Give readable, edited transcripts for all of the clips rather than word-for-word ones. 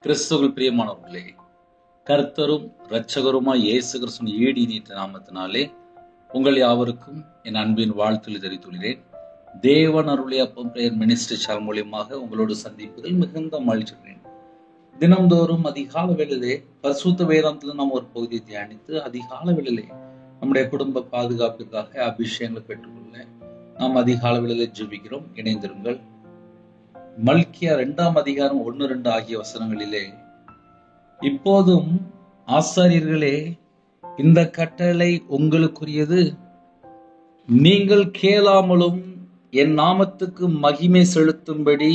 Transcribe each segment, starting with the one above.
கிறிஸ்துவுக்குள் பிரியமானவர்களே, கர்த்தரும் இரட்சகருமாய் இயேசு கிறிஸ்துவின் ஈடு நீட்ட நாமத்தினாலே உங்கள் யாவருக்கும் என் அன்பின் வாழ்த்துக்களை தெரிவித்துள்ளேன். தேவன் அருளிய அப்பம் பிரேயர் மினிஸ்ட்ரி சேனல் மூலியமாக உங்களோடு சந்திப்பதில் மிகுந்த மகிழ்ச்சிக்கிறேன். தினம்தோறும் அதிகால வேளையிலே பரிசுத்த வேதாந்தத்தில் நாம் ஒரு பகுதியை தியானித்து அதிகால வேளையிலே நம்முடைய குடும்ப பாதுகாப்பிற்காக அபிஷேகங்களை பெற்றுக்கொள்ள நாம் அதிகால வேளையிலே ஜெபிக்கிறோம். இணைந்திருங்கள். மல்கியா 2ஆம் அதிகாரம் 1-2 ஆகிய வசனங்களிலே, இப்போதும் ஆசாரியர்களே, இந்த கட்டளை உங்களுக்குரியது. நீங்கள் கேளாமலும் என் நாமத்துக்கு மகிமை செலுத்தும்படி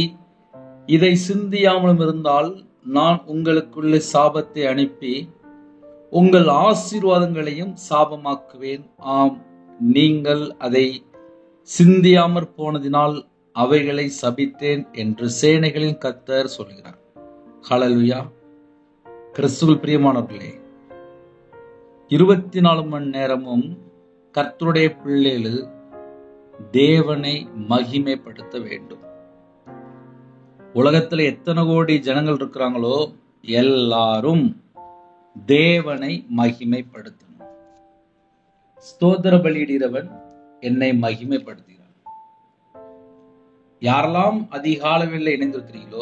இதை சிந்தியாமலும் இருந்தால் நான் உங்களுக்குள்ளே சாபத்தை அனுப்பி உங்கள் ஆசீர்வாதங்களையும் சாபமாக்குவேன். ஆம், நீங்கள் அதை சிந்தியாமற் போனதினால் அவைகளை சபித்தேன் என்று சேனைகளின் கர்த்தர் சொல்கிறார். ஹல்லேலூயா. கிறிஸ்துவுக்குள் பிரியமானவர்களே, 24 மணி நேரமும் கர்த்தருடைய பிள்ளைகள் தேவனை மகிமைப்படுத்த வேண்டும். உலகத்துல எத்தனை கோடி ஜனங்கள் இருக்கிறாங்களோ எல்லாரும் தேவனை மகிமைப்படுத்தணும். ஸ்தோத்திர பலியிடுகிறவன் என்னை மகிமைப்படுத்துகிறான். யாரெல்லாம் அதிகாலவில் இணைந்திருக்கிறீங்களோ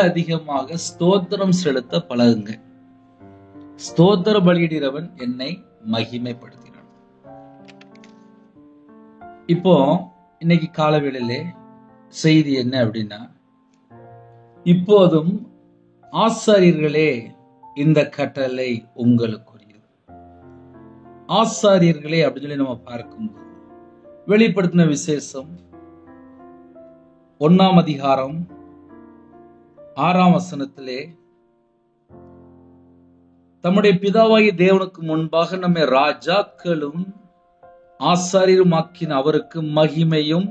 அதிகமாக ஸ்தோத்திரம் செலுத்த பழகுங்க. ஸ்தோத்திர பலியிடுகிறவன் என்னை மகிமைப்படுத்தினான். இப்போ இன்னைக்கு காலவேளையிலே செய்தி என்ன அப்படின்னா, இப்போதும் ஆசாரியர்களே, இந்த கட்டளை உங்களுக்குரியது. ஆசாரியர்களே அப்படின்னு சொல்லி நம்ம பார்க்கும்போது வெளிப்படுத்தின விசேஷம் 1ஆம் அதிகாரம் 6ஆம் வசனத்திலே, தம்முடைய பிதாவாகிய தேவனுக்கு முன்பாக நம்மை ராஜாக்களும் ஆசாரியருமாக்கின அவருக்கு மகிமையும்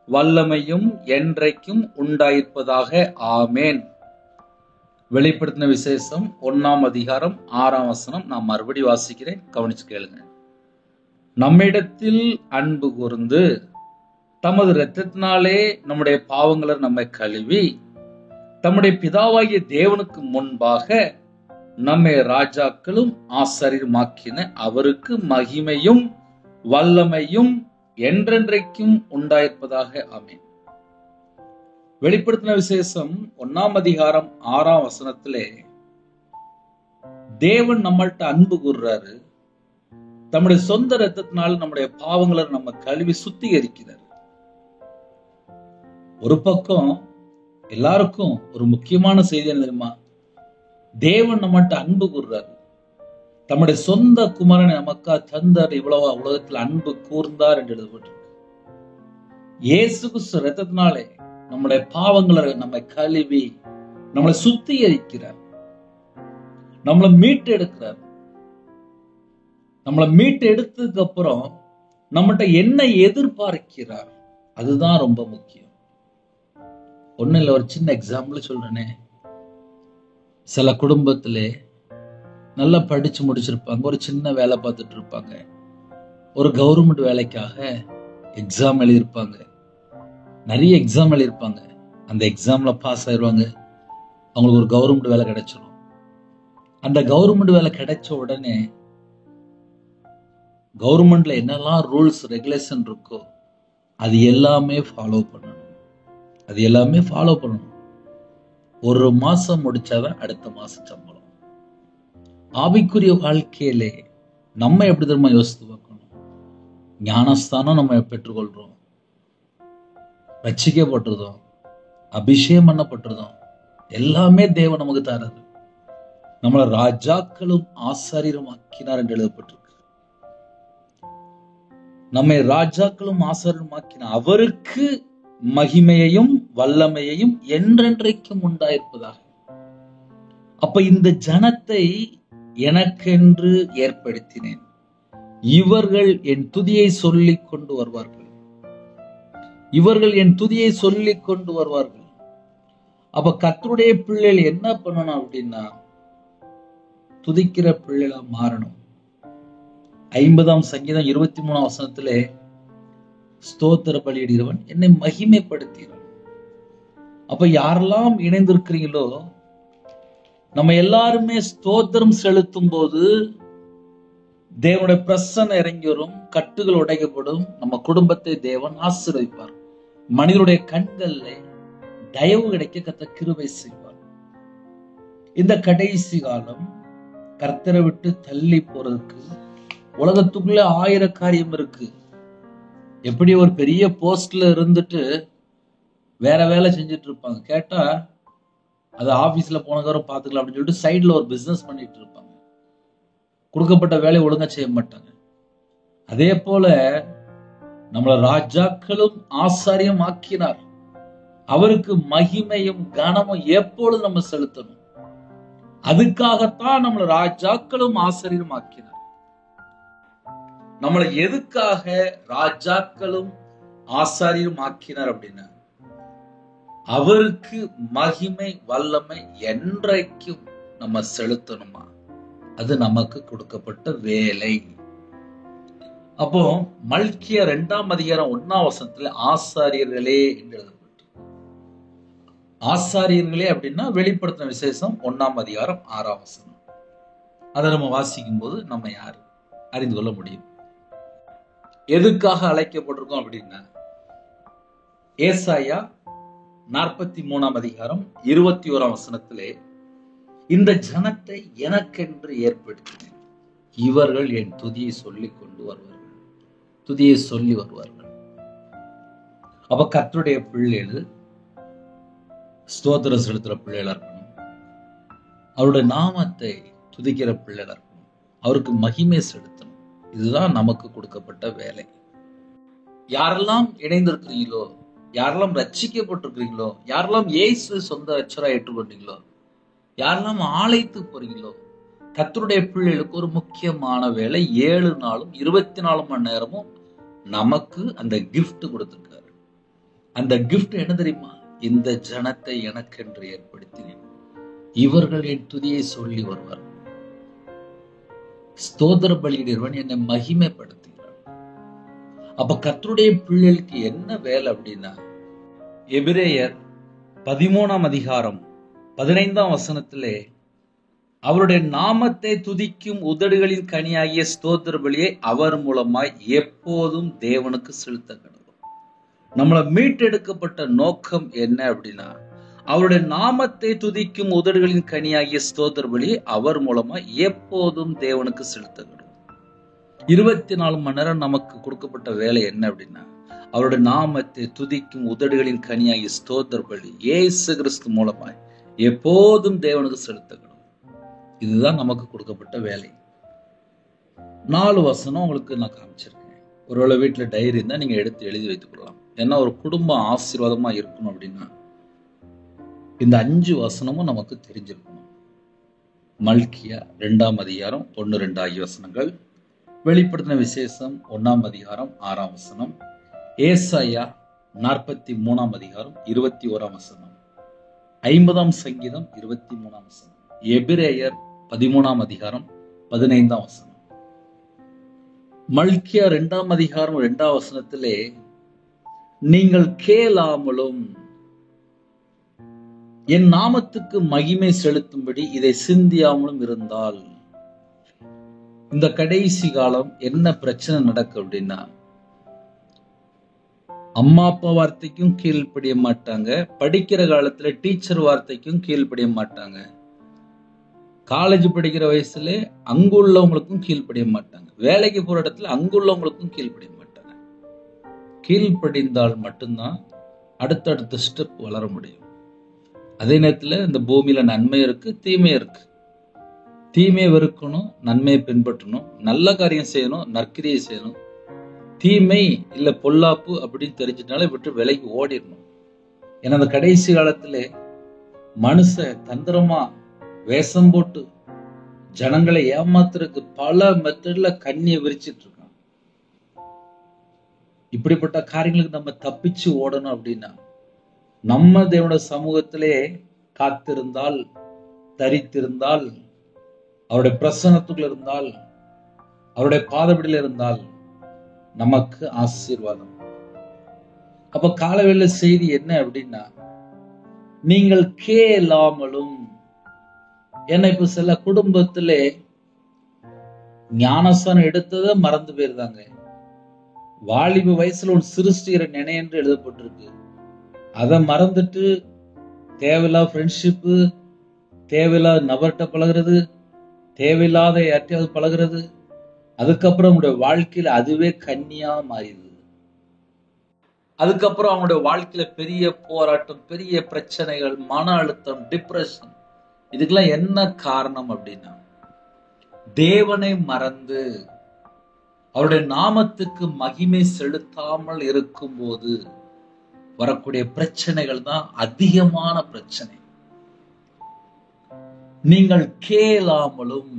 வல்லமையும் என்றைக்கும் உண்டாயிருப்பதாக. ஆமேன். வெளிப்படுத்தின விசேஷம் 1ஆம் அதிகாரம் 6ஆம் வசனம். நான் மறுபடி வாசிக்கிறேன், கவனிச்சு கேளுங்க. நம்மிடத்தில் அன்பு கூர்ந்து தமது இரத்தத்தினாலே நம்முடைய பாவங்களை நம்மை கழுவி தம்முடைய பிதாவாகிய தேவனுக்கு முன்பாக நம்மை ராஜாக்களும் ஆசாரியருமாக்கின அவருக்கு மகிமையும் வல்லமையும் என்றென்றைக்கும் உண்டாயிருப்பதாக. ஆமென். வெளிப்படுத்தின விசேஷம் 1ஆம் அதிகாரம் 6ஆம் வசனத்திலே, தேவன் நம்மள்ட்ட அன்பு கூர்றாரு. தம்முடைய சொந்த இரத்தத்தினால் நம்முடைய பாவங்களை நம்ம கழுவி சுத்திகரிக்கிறார். ஒரு பக்கம் எல்லாருக்கும் ஒரு முக்கியமான செய்தி என்ன தெரியுமா? தேவன் நம்மகிட்ட அன்பு கூர்றாரு. தம்முடைய சொந்த குமாரனை நமக்கா தந்தார். இவ்வளவா உலகத்தில் அன்பு கூர்ந்தார் என்று எழுதப்பட்டிருக்கு. இயேசு கிறிஸ்து இரத்தத்தினாலே நம்முடைய பாவங்களை நம்மை கழுவி நம்மளை சுத்திகரிக்கிறார். நம்மளை மீட்டு எடுக்கிறார். நம்மளை மீட்டு எடுத்ததுக்கு அப்புறம் நம்மகிட்ட என்ன எதிர்பார்க்கிறார், அதுதான் ரொம்ப முக்கியம். ஒன்னும் இல்லை, ஒரு சின்ன எக்ஸாம்பிள் சொல்றேனே. சில குடும்பத்திலே நல்லா படிச்சு முடிச்சிருப்பாங்க, ஒரு சின்ன வேலை பார்த்துட்டு இருப்பாங்க, ஒரு கவர்மெண்ட் வேலைக்காக எக்ஸாம் எழுதியிருப்பாங்க, நிறைய எக்ஸாம் எழுதியிருப்பாங்க. அந்த எக்ஸாம்ல பாஸ் ஆயிடுவாங்க, அவங்களுக்கு ஒரு கவர்மெண்ட் வேலை கிடைச்சிடும். அந்த கவர்மெண்ட் வேலை கிடைச்ச உடனே கவர்மெண்ட்ல என்னெல்லாம் ரூல்ஸ் ரெகுலேஷன் இருக்கோ அது எல்லாமே ஃபாலோ பண்ணணும். ஒரு மாசம் முடிச்சாதான் அடுத்த மாசம் சம்பளம். ஆவிக்குரிய வாழ்க்கையிலே நம்ம எப்படி தெரியுமா யோசித்து பார்க்கணும்? ஞானஸ்தானம் நம்ம பெற்றுக்கொள்றோம், ரட்சிக்கப்பட்டிருந்தோம், அபிஷேகம் பண்ணப்பட்டிருந்தோம், எல்லாமே தேவன் நமக்கு தராது. நம்மளை ராஜாக்களும் ஆசாரியரும் ஆக்கினார் என்று எழுதப்பட்டிருக்கு. நம்மை ராஜாக்களும் ஆசாரியரும் ஆக்கின அவருக்கு மகிமையையும் வல்லமையையும் என்றென்றைக்கும் உண்டாயிருப்பதாக. அப்ப இந்த ஜனத்தை எனக்கென்று ஏற்படுத்தினேன், இவர்கள் என் துதியை சொல்லிக் கொண்டு வருவார்கள். அப்ப கர்த்தருடைய பிள்ளைகள் என்ன பண்ணணும் அப்படின்னா, துதிக்கிற பிள்ளைகளா மாறணும். 50ஆம் சங்கீதம் 23ஆம் வசனத்திலே, ஸ்தோத்திர பலியிடுகிறவன் என்னை மகிமைப்படுத்துகிறான். அப்ப யாரெல்லாம் இணைந்திருக்கிறீங்களோ நம்ம எல்லாருமே ஸ்தோத்திரம் செலுத்தும் போது தேவனுடைய பிரசன்னம் இறங்கி வரும், கட்டுகள் உடைக்கப்படும், நம்ம குடும்பத்தை தேவன் ஆசீர்வதிப்பார். மனிதனுடைய கண்கள்ல தயவு கிடைக்க கர்த்தர் கிருபை செய்வார். இந்த கடைசி காலம் கர்த்தரை விட்டு தள்ளி போறதுக்கு உலகத்துக்குள்ள 1000 காரியம் இருக்கு. எப்படி ஒரு பெரிய போஸ்ட்ல இருந்துட்டு வேற வேலை செஞ்சுட்டு இருப்பாங்க, கேட்டா அது ஆபீஸ்ல போனதும் பாத்துக்கலாம் அப்படின்னு சொல்லிட்டு சைட்ல ஒரு பிசினஸ் பண்ணிட்டு இருப்பாங்க. கொடுக்கப்பட்ட வேலையை ஒழுங்கா செய்ய மாட்டாங்க. அதே போல நம்மள ராஜாக்களும் ஆசாரியம் ஆக்கினார். அவருக்கு மகிமையும் கனமும் எப்பொழுது நம்ம செலுத்தணும். அதுக்காகத்தான் நம்மள ராஜாக்களும் ஆசாரியம் ஆக்கினார். நம்மளை எதுக்காக ராஜாக்களும் ஆசாரியும் ஆக்கினார் அப்படின்னா, அவருக்கு மகிமை வல்லமை என்றைக்கும் நம்ம செலுத்தணுமா, அது நமக்கு கொடுக்கப்பட்ட வேலை. அப்போ மல்கியா 2ஆம் அதிகாரம் 1ஆம் வசனத்துல ஆசாரியர்களே என்று எழுதப்பட்டு, ஆசாரியர்களே அப்படின்னா வெளிப்படுத்தின விசேஷம் 1ஆம் அதிகாரம் 6ஆம் வசனம். அதை நம்ம வாசிக்கும் போது நம்ம யாரு அறிந்து கொள்ள முடியும். எதுக்காக அழைக்கப்பட்டிருக்கோம் அப்படின்னா, ஏசாயா 43ஆம் அதிகாரம் 21ஆம் வசனத்திலே, இந்த ஜனத்தை எனக்கென்று ஏற்படுத்தினேன், இவர்கள் என் துதியை சொல்லிக் கொண்டு வருவார்கள், துதியை சொல்லி வருவார்கள். அப்ப கர்த்தருடைய பிள்ளைகள் ஸ்தோத்திரம் செலுத்துற பிள்ளைகளா இருக்கணும், அவருடைய நாமத்தை துதிக்கிற பிள்ளைகளா இருக்கணும், அவருக்கு மகிமை செலுத்தணும். இதுதான் நமக்கு கொடுக்கப்பட்ட வேலை. யாரெல்லாம் இணைந்திருக்கிறீங்களோ, யாரெல்லாம் ரட்சிக்கப்பட்டிருக்கிறீங்களோ, யாரெல்லாம் இயேசு சொந்த ரட்சகரா ஏற்றுக்கொண்டீங்களோ, யாரெல்லாம் ஆலயத்துக்கு போறீங்களோ, கர்த்தருடைய பிள்ளைகளுக்கு ஒரு முக்கியமான வேலை. 7 நாளும் 24 மணி நேரமும் நமக்கு அந்த கிஃப்ட் கொடுத்திருக்காரு. அந்த கிஃப்ட் என்ன தெரியுமா? இந்த ஜனத்தை எனக்கென்று ஏற்படுத்தினேன், இவர்கள் என் துதியை சொல்லி வருவார்கள். ஸ்தோத்திர பலியிடுவன் என்னை மகிமைப்படுத்துகிறார். அப்ப கர்த்தருடைய பிள்ளைகளுக்கு என்ன வேலை அப்படின்னா, எபிரேயர் 13ஆம் அதிகாரம் 15ஆம் வசனத்திலே, அவருடைய நாமத்தை துதிக்கும் உதடுகளின் கனியாகிய ஸ்தோத்திர பலியை அவர் மூலமாய் எப்போதும் தேவனுக்கு செலுத்த கடவுள். நம்மளை மீட்டெடுக்கப்பட்ட நோக்கம் என்ன அப்படின்னா, அவருடைய நாமத்தை துதிக்கும் உதடுகளின் கனியாகிய ஸ்தோத்திர பலியை அவர் மூலமா எப்போதும் தேவனுக்கு செலுத்த கடவுள். 24 மணி நேரம் நமக்கு கொடுக்கப்பட்ட வேலை என்ன அப்படின்னா, அவருடைய நாமத்தை துதிக்கும் உதடுகளின் கனியாகிய ஸ்தோத்திர பலி இயேசு கிறிஸ்து மூலமாய் எப்போதும் தேவனுக்கு செலுத்த கடவுள். இதுதான் நமக்கு கொடுக்கப்பட்ட வேலை. 4 வசனம் உங்களுக்கு நான் காமிச்சிருக்கேன். ஒருவேளை வீட்டுல டைரி இருந்தா நீங்க எடுத்து எழுதி வைத்துக் கொள்ளலாம். ஏன்னா ஒரு குடும்பம் ஆசீர்வாதமா இருக்கணும் அப்படின்னா இந்த 5 வசனமும் நமக்கு தெரிஞ்சிருக்கணும். மல்கியா 2ஆம் அதிகாரம் 1, 2 ஆகிய வசனங்கள், வெளிப்படுத்தின விசேஷம் 1ஆம் அதிகாரம் 6ஆம் வசனம், ஏசாயா 43ஆம் அதிகாரம் 21ஆம் வசனம், 50ஆம் சங்கீதம் 23ஆம் வசனம், எபிரேயர் 13ஆம் அதிகாரம் 15ஆம் வசனம். மல்கியா 2ஆம் அதிகாரம் 2ஆம் வசனத்திலே, நீங்கள் கேளாமலும் என் நாமத்துக்கு மகிமை செலுத்தும்படி இதை சிந்தியாமலும் இருந்தால், இந்த கடைசி காலம் என்ன பிரச்சனை நடக்கும் அப்படின்னா, அம்மா அப்பா வார்த்தைக்கும் கீழ்ப்படிய மாட்டாங்க, படிக்கிற காலத்துல டீச்சர் வார்த்தைக்கும் கீழ்ப்படிய மாட்டாங்க, காலேஜ் படிக்கிற வயசுல அங்குள்ளவங்களுக்கும் கீழ்ப்படிய மாட்டாங்க, வேலைக்கு போற இடத்துல அங்குள்ளவங்களுக்கும் கீழ்ப்படிய மாட்டாங்க. கீழ்ப்படிந்தால் மட்டும்தான் அடுத்தடுத்த ஸ்டெப் வளர முடியும். அதே நேரத்துல இந்த பூமியில நன்மை இருக்கு, தீமை இருக்கு. தீமையை வெறுக்கணும், நன்மையை பின்பற்றணும், நல்ல காரியம் செய்யணும், நற்கிரியை செய்யணும். தீமை இல்ல பொல்லாப்பு அப்படின்னு தெரிஞ்சிட்டாலே விட்டு விலைக்கு ஓடிடணும். ஏன்னா அந்த கடைசி காலத்துல மனுஷ தந்திரமா வேஷம் போட்டு ஜனங்களை ஏமாத்துறதுக்கு பல மெத்தட்ல கண்ணியை விரிச்சிட்டு இருக்கான். இப்படிப்பட்ட காரியங்களுக்கு நம்ம தப்பிச்சு ஓடணும் அப்படின்னா, நம்ம தேவனுடைய சமூகத்திலே காத்திருந்தால், தரித்திருந்தால், அவருடைய பிரசன்னத்துக்குள்ள இருந்தால், அவருடைய பாதபடியில இருந்தால் நமக்கு ஆசீர்வாதம். அப்ப காலவேளை செய்தி என்ன அப்படின்னா, நீங்கள் கேளாமலும் ஏன்னா இப்ப சில குடும்பத்திலே ஞானஸ்தானம் எடுத்ததை மறந்து போயிருந்தாங்க. வாலிப வயசுல ஒரு சிருஷ்டிகிற நினை என்று எழுதப்பட்டிருக்கு. அதை மறந்துட்டு தேவையில்லாத ஃப்ரெண்ட்ஷிப்பு, தேவையில்லாத நபர்கிட்ட பழகிறது, தேவையில்லாத யார்ட்டையாவது பழகிறது, அதுக்கப்புறம் அவங்களுடைய வாழ்க்கையில அதுவே கன்னியா மாறிடுது. அதுக்கப்புறம் அவங்களுடைய வாழ்க்கையில பெரிய போராட்டம், பெரிய பிரச்சனைகள், மன அழுத்தம், டிப்ரெஷன். இதுக்கெல்லாம் என்ன காரணம் அப்படின்னா, தேவனை மறந்து அவருடைய நாமத்துக்கு மகிமை செலுத்தாமல் இருக்கும் போது வரக்கூடிய பிரச்சனைகள் தான் அதிகமான பிரச்சனை. நீங்கள் கேளாமலும்,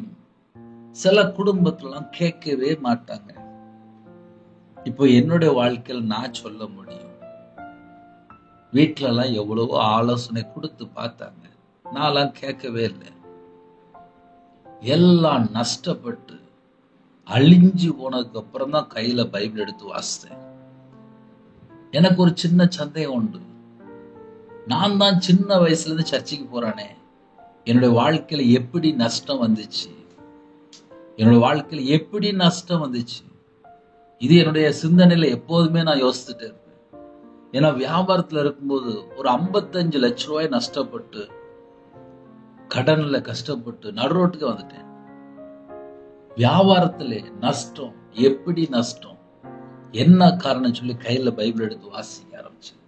சில குடும்பத்திலாம் கேட்கவே மாட்டாங்க. இப்போ என்னுடைய வாழ்க்கையில் நான் சொல்ல முடியும், வீட்டுல எல்லாம் எவ்வளவோ ஆலோசனை கொடுத்து பார்த்தாங்க, நான்லாம் கேட்கவே இல்லை. எல்லாம் நஷ்டப்பட்டு அழிஞ்சு போனதுக்கு அப்புறம் தான் கையில பைபிள் எடுத்து வாசித்தேன். எனக்கு ஒரு சின்ன சந்தேகம் உண்டு. நான் தான் சின்ன வயசுல இருந்து சர்ச்சைக்கு போறானே, என்னுடைய வாழ்க்கையில எப்படி நஷ்டம் வந்துச்சு, என்னோட வாழ்க்கையில எப்படி நஷ்டம் வந்துச்சு? இது என்னுடைய சிந்தனையில எப்போதுமே நான் யோசிச்சுட்டே இருப்பேன். ஏன்னா வியாபாரத்துல இருக்கும்போது ஒரு 55 லட்சம் ரூபாய் நஷ்டப்பட்டு, கடன்ல கஷ்டப்பட்டு நடுரோட்டுக்கு வந்துட்டேன். வியாபாரத்துல நஷ்டம், எப்படி நஷ்டம், என்ன காரணம் சொல்லி கையில பைபிள் எடுத்து வாசிக்க ஆரம்பிச்சேன்.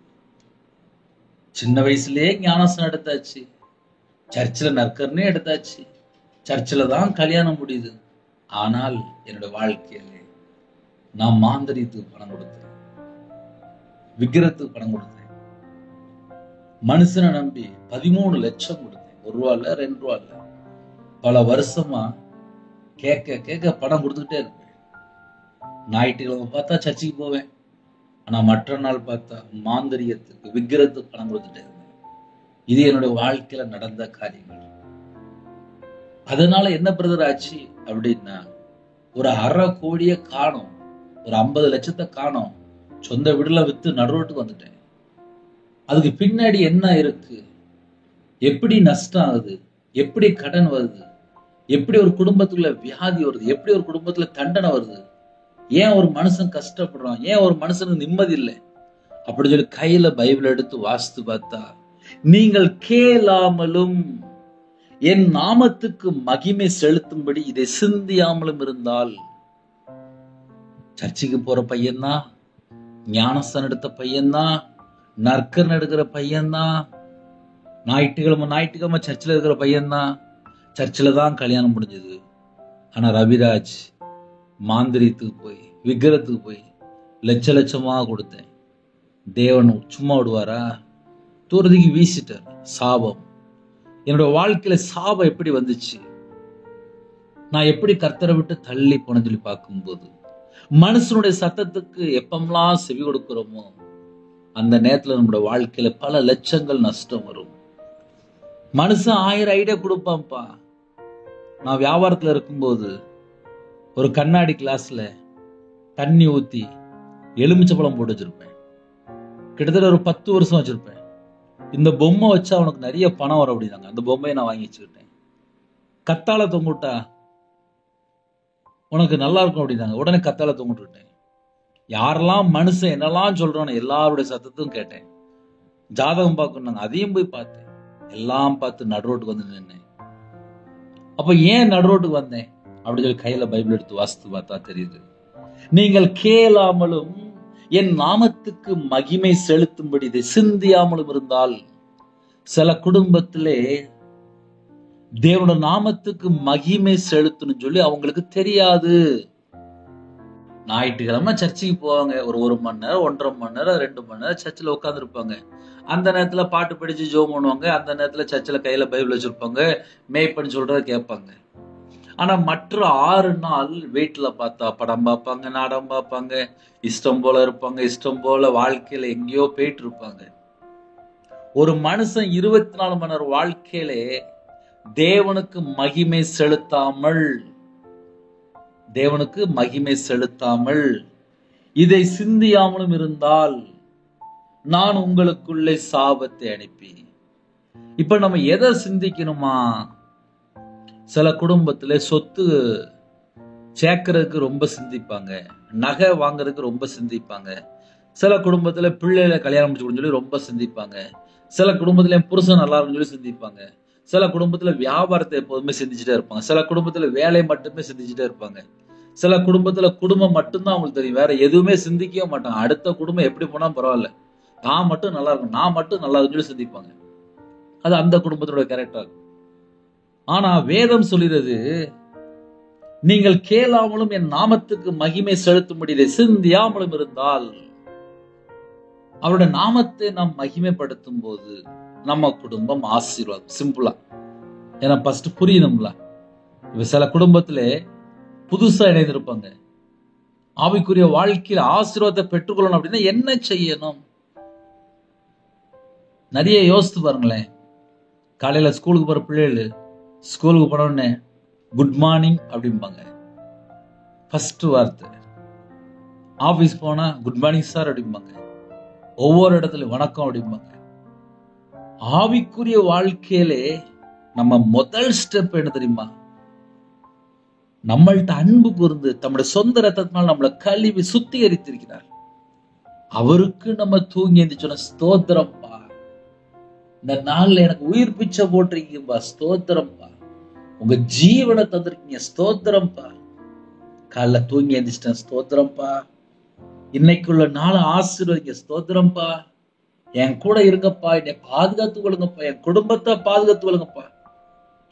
சின்ன வயசுலயே ஞானஸ்நானம் எடுத்தாச்சு, சர்ச்சில் நற்கர்னே எடுத்தாச்சு, சர்ச்சில் தான் கல்யாணம் முடியுது. ஆனால் என்னோட வாழ்க்கையில நான் மாந்திரீகத்துக்கு பணம் கொடுத்தேன், விக்கிரத்துக்கு பணம் கொடுத்தேன், மனுஷனை நம்பி 13 லட்சம் கொடுத்தேன். 1 ரூபா இல்ல, 2 ரூபா இல்ல, பல வருஷமா கேட்க கேட்க பணம் கொடுத்துக்கிட்டே இருப்பேன். ஞாயிற்றுக்கிழமை பார்த்தா சர்ச்சைக்கு போவேன், ஆனா மற்ற நாள் பார்த்தா மாந்திரீகத்துக்கு, விக்கிரத்துக்கு பணம் கொடுத்துட்டே இருந்தேன். இது என்னுடைய வாழ்க்கையில நடந்த காரியங்கள். அதனால என்ன பிரதர் ஆச்சு அப்படின்னா, ஒரு 1/2 கோடியை காணோம், ஒரு 50 லட்சத்தை காணோம், சொந்த வீடுல வித்து நடுரோட்டுக்கு வந்துட்டேன். அதுக்கு பின்னாடி என்ன இருக்கு, எப்படி நஷ்டம் ஆகுது, எப்படி கடன் வருது, எப்படி ஒரு குடும்பத்துக்குள்ள வியாதி வருது, எப்படி ஒரு குடும்பத்துல தண்டனை வருது, ஏன் ஒரு மனுஷன் கஷ்டப்படுறான், ஏன் ஒரு மனுஷனுக்கு நிம்மதி இல்லை அப்படி சொல்லி கையில பைபிள் எடுத்து வாசித்து பார்த்தா, நீங்கள் கேளாமலும் என் நாமத்துக்கு மகிமை செலுத்தும்படி இதை சிந்தியாமலும் இருந்தால், சர்ச்சுக்கு போற பையன்தான், ஞானஸ்தானம் எடுத்த பையன்தான், நற்கர்ணம் எடுக்கிற பையன்தான், ஞாயிற்றுக்கிழமை சர்ச்சில் இருக்கிற பையன்தான், சர்ச்சில் தான் கல்யாணம் முடிஞ்சது. ஆனா ரவிராஜ் மாந்திரீகத்துக்கு போய், விக்கிரத்துக்கு போய் லட்ச லட்சமா கொடுத்தேன். தேவன் சும்மா விடுவாரா? தூரத்துக்கு வீசிட்டார். சாபம். என்னோட வாழ்க்கையில சாபம் எப்படி வந்துச்சு, நான் எப்படி கர்த்தரை விட்டு தள்ளி போன சொல்லி பார்க்கும்போது, மனுஷனுடைய சத்தத்துக்கு எப்பமெல்லாம் செவி கொடுக்கிறோமோ அந்த நேரத்துல நம்மளோட வாழ்க்கையில பல லட்சங்கள் நஷ்டம் வரும். மனுஷன் 1000 ஐடியா கொடுப்பான்ப்பா. நான் வியாபாரத்துல இருக்கும்போது ஒரு கண்ணாடி கிளாஸ்ல தண்ணி ஊத்தி எலுமிச்சப்பழம் போட்டு வச்சிருப்பேன். கிட்டத்தட்ட ஒரு 10 வருஷம் வச்சிருப்பேன். இந்த பொம்மை வச்சா அவனுக்கு நிறைய பணம் வரும் அப்படின்னாங்க. அந்த பொம்மையை நான் வாங்கி வச்சுக்கிட்டேன். கத்தாழை தொங்குட்டா உனக்கு நல்லா இருக்கும் அப்படின்னாங்க. உடனே கத்தாழை தொங்குட்டுட்டேன். யாரெல்லாம் மனுஷன் என்னெல்லாம் சொல்றானோ எல்லாருடைய சத்தத்தையும் கேட்டேன். ஜாதகம் பார்க்கணுங்க, அதையும் போய் பார்த்தேன். எல்லாம் பார்த்து நடுரோட்டுக்கு வந்து நின்னேன். அப்ப ஏன் நடுரோட்டுக்கு வந்தேன் அப்படி சொல்லி கையில பைபிள் எடுத்து வாசித்து பார்த்தா தெரியுது. நீங்கள் கேளாமலும் என் நாமத்துக்கு மகிமை செலுத்தும்படி இதை சிந்தியாமலும் இருந்தால், சில குடும்பத்திலே தேவனோட நாமத்துக்கு மகிமை செலுத்தணும் சொல்லி அவங்களுக்கு தெரியாது. ஞாயிற்றுக்கிழமை சர்ச்சுக்கு போவாங்க. ஒரு 1 மணி நேரம், 1.5 மணி நேரம், 2 மணி நேரம் சர்ச்சில் உட்கார்ந்து இருப்பாங்க. அந்த நேரத்துல பாட்டு படிச்சு ஜெபம் பண்ணுவாங்க. அந்த நேரத்துல சர்ச்சில் கையில பைபிள் வச்சிருப்பாங்க, மேய்ப்பன்னு சொல்றத கேட்பாங்க. ஆனா மற்ற 6 நாள் வீட்டுல பார்த்தா படம் பார்ப்பாங்க, நாடகம் பார்ப்பாங்க, இஷ்டம் போல இருப்பாங்க, இஷ்டம் போல வாழ்க்கையில எங்கேயோ போயிட்டு இருப்பாங்க. ஒரு மனுஷன் 24 மணி நேரம் வாழ்க்கையில தேவனுக்கு மகிமை செலுத்தாமல் இதை சிந்தியாமலும் இருந்தால், நான் உங்களுக்குள்ளே சாபத்தை அனுப்பி. இப்ப நம்ம எதை சிந்திக்கணுமா? சில குடும்பத்துல சொத்து சேர்க்கறதுக்கு ரொம்ப சிந்திப்பாங்க, நகை வாங்குறதுக்கு ரொம்ப சிந்திப்பாங்க. சில குடும்பத்துல பிள்ளைகளை கல்யாணம் முடிச்சு கொடுன்னு சொல்லி ரொம்ப சிந்திப்பாங்க. சில குடும்பத்துல என் புருஷன் நல்லா இருக்குன்னு சொல்லி சிந்திப்பாங்க. சில குடும்பத்துல வியாபாரத்தை எப்போதுமே சிந்திச்சுட்டே இருப்பாங்க. சில குடும்பத்துல வேலை மட்டுமே சிந்திச்சுட்டே இருப்பாங்க. சில குடும்பத்துல குடும்பம் மட்டும்தான் அவங்களுக்கு தெரியும், வேற எதுவுமே சிந்திக்கவே மாட்டாங்க. அடுத்த குடும்பம் எப்படி போனா பரவாயில்ல, நான் மட்டும் நல்லா இருக்கும், நான் மட்டும் நல்லா இருக்குன்னு சொல்லி சிந்திப்பாங்க. அது அந்த குடும்பத்தோட கேரக்டர். ஆனா வேதம் சொல்கிறது, நீங்கள் கேளாமலும் என் நாமத்துக்கு மகிமை செலுத்தும்படி இதை சிந்தியாமலும் இருந்தால், அவருடைய நாமத்தை நாம் மகிமைப்படுத்தும் போது நம்ம குடும்பம் ஆசீர்வாதம். சிம்பிளா, ஏன்னா ஃபர்ஸ்ட் புரியணும்ல. இப்ப சில குடும்பத்திலே புதுசா இணைந்திருப்பாங்க, ஆவிக்குரிய வாழ்க்கையில் ஆசீர்வாதத்தை பெற்றுக்கொள்ளணும் அப்படின்னா என்ன செய்யணும்? நிறைய யோசித்து பாருங்களேன். காலையில ஸ்கூலுக்கு போற பிள்ளைகள் ஸ்கூலுக்கு போனோடனே குட் மார்னிங் அப்படிம்பாங்க, ஃபர்ஸ்ட் வார்த்தை. ஆபீஸ் போனா குட் மார்னிங் சார் அப்படிம்பாங்க, ஒவ்வொரு இடத்துல வணக்கம் அப்படிம்பாங்க. ஆவிக்குரிய வாழ்க்கையிலே நம்ம முதல் ஸ்டெப் என்ன தெரியுமா? நம்மள்ட்ட அன்பு கூர்ந்து தம்முடைய சொந்த ரத்தத்தினால் நம்மளை கழுவி சுத்திகரித்திருக்கிறார். அவருக்கு நம்ம தூங்கி எந்திரிச்சோன்னா ஸ்தோத்திரம்பா, இந்த நாள்ல எனக்கு உயிர் பிச்சை போட்டிருக்கீங்கப்பா, ஸ்தோத்திரம்பா, உங்க ஜீவனை தந்திருக்கீங்க, ஸ்தோத்திரம்பா, காலைல தூங்கி எந்திரிச்சிட்டேன், ஸ்தோத்திரம்பா, இன்னைக்குள்ள நாளை ஆசீர்வதிங்க, ஸ்தோத்திரம்பா, என் கூட இருங்கப்பா, என்னை பாதுகாத்து கொள்ளுங்கப்பா, என் குடும்பத்தை பாதுகாத்து கொள்ளுங்கப்பா,